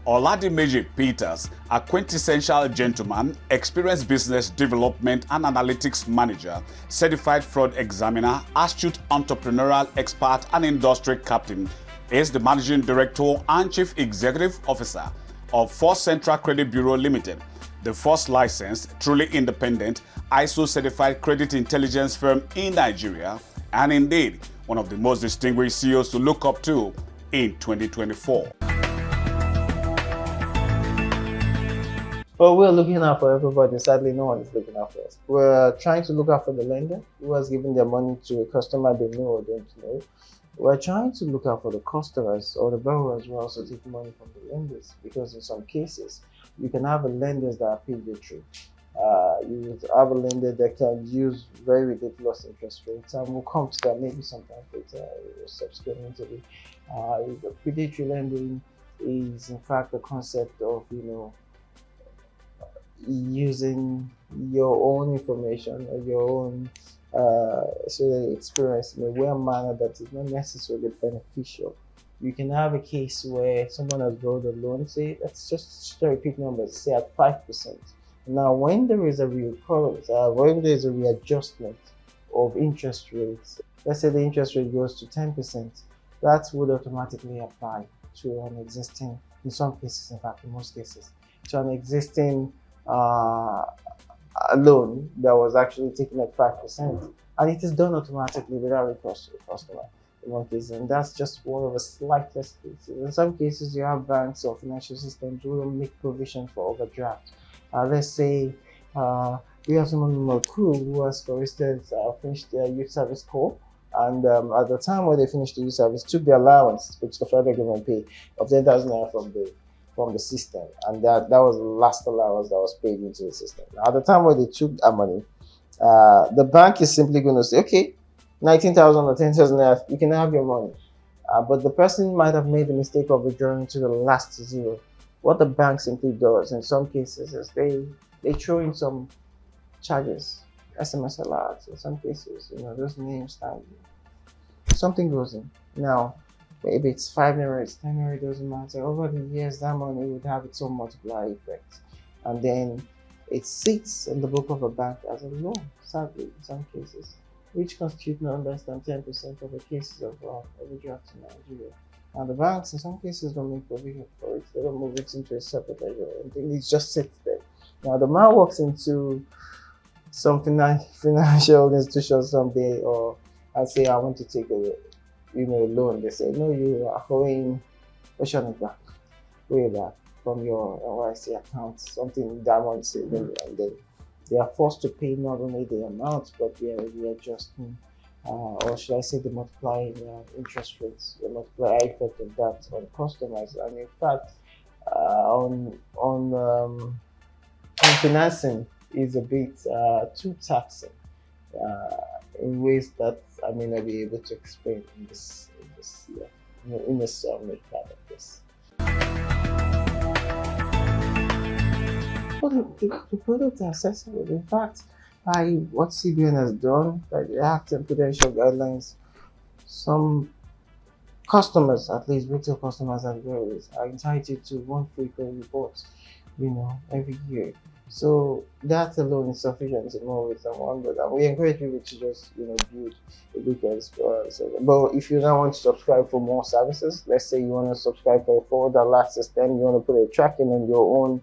Oladimeji Peters, a quintessential gentleman, experienced business development and analytics manager, certified fraud examiner, astute entrepreneurial expert, and industry captain, is the managing director and chief executive officer of First Central Credit Bureau Limited, the first licensed, truly independent, ISO-certified credit intelligence firm in Nigeria, and indeed one of the most distinguished CEOs to look up to in 2024. Well, we're looking out for everybody. Sadly, no one is looking out for us. We're trying to look out for the lender who has given their money to a customer they know or don't know. We're trying to look out for the customers or the borrowers who also take money from the lenders, because in some cases, you can have a lenders that are predatory. You have a lender that can use very ridiculous interest rates, and we'll come to that maybe sometime later, subsequently. The predatory lending is in fact the concept of, using your own information or your own experience in a well manner that is not necessarily beneficial. You can have a case where someone has borrowed a loan, say, let's just repeat numbers, say at 5%. Now, when there is a reoccurrence, when there is a readjustment of interest rates, let's say the interest rate goes to 10%, that would automatically apply to an existing, in some cases, in fact, in most cases, to an existing a loan that was actually taken at 5%, and it is done automatically without recourse to the customer in one case, and that's just one of the slightest cases. In some cases, you have banks or financial systems who will make provision for overdraft. Let's say we have someone in our crew who has, for instance, finished their youth service corps, and at the time when they finished the youth service, took the allowance, which the federal government pay, of 10,000 naira from the system, and that was the last allowance that was paid into the system. Now, at the time when they took that money, the bank is simply going to say, okay, 19,000 or 10,000, you can have your money. But the person might have made the mistake of withdrawing to the last zero. What the bank simply does in some cases is they throw in some charges, SMS alerts, in some cases, those names stand. Something goes in. Now, maybe it's 5 naira, it's 10 naira, it doesn't matter. Over the years, that money would have its own multiplier effect. And then it sits in the book of a bank as a loan, sadly, in some cases, which constitute no less than 10% of the cases of overdraft in Nigeria. And the banks, in some cases, don't make provision for it. They don't move it into a separate ledger. It just sits there. Now, the man walks into some financial institution someday, or I say, I want to take a loan. They say, no, you are owing it back, way back from your NYC account, something diamond saving, and then they are forced to pay not only the amount, but the adjustment, or should I say the multiplying interest rates, the multiplier effect of that on customers. And in fact, on financing is a bit too taxing in ways that I may not be able to explain in this summary part of this. Well, the product are accessible. In fact, by what CBN has done, by the Act and Prudential Guidelines, some customers, at least retail customers and borrowers, are entitled to one free credit report, every year. So that alone is sufficient to know with someone, but we encourage people to just, build a good credit score. But if you now want to subscribe for more services, let's say you want to subscribe for a forward alert system, you want to put a tracking on your own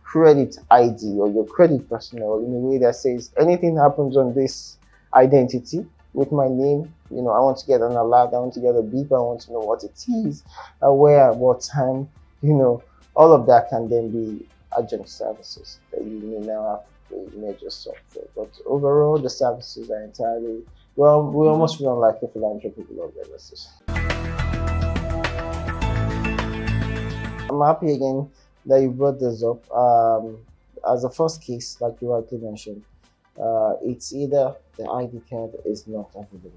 credit ID or your credit personnel in a way that says anything happens on this identity with my name, I want to get an alert, I want to get a beep, I want to know what it is, where, at what time, all of that can then be adjunct services that you may now have to pay major software. But overall, the services are entirely, we almost run like a philanthropic organization. I'm happy again that you brought this up. As a first case, like you rightly mentioned, it's either the ID card is not available,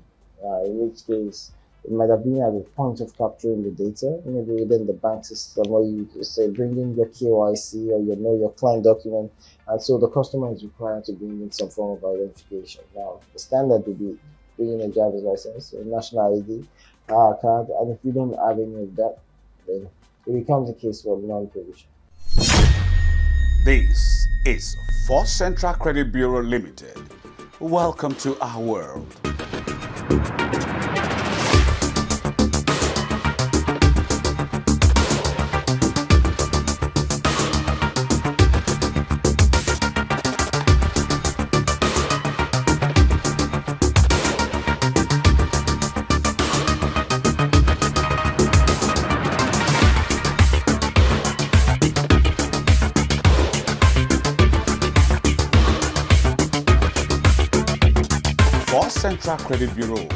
in which case it might have been at the point of capturing the data, maybe within the bank system, where you say bring in your KYC or your client document, and so the customer is required to bring in some form of identification. Now, the standard would be bringing a driver's license, a national ID card, and if you don't have any of that, then it becomes a case of non-provision. This is First Central Credit Bureau Limited. Welcome to our world. First Central Credit Bureau.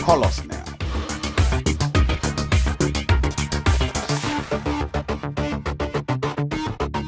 Call us now.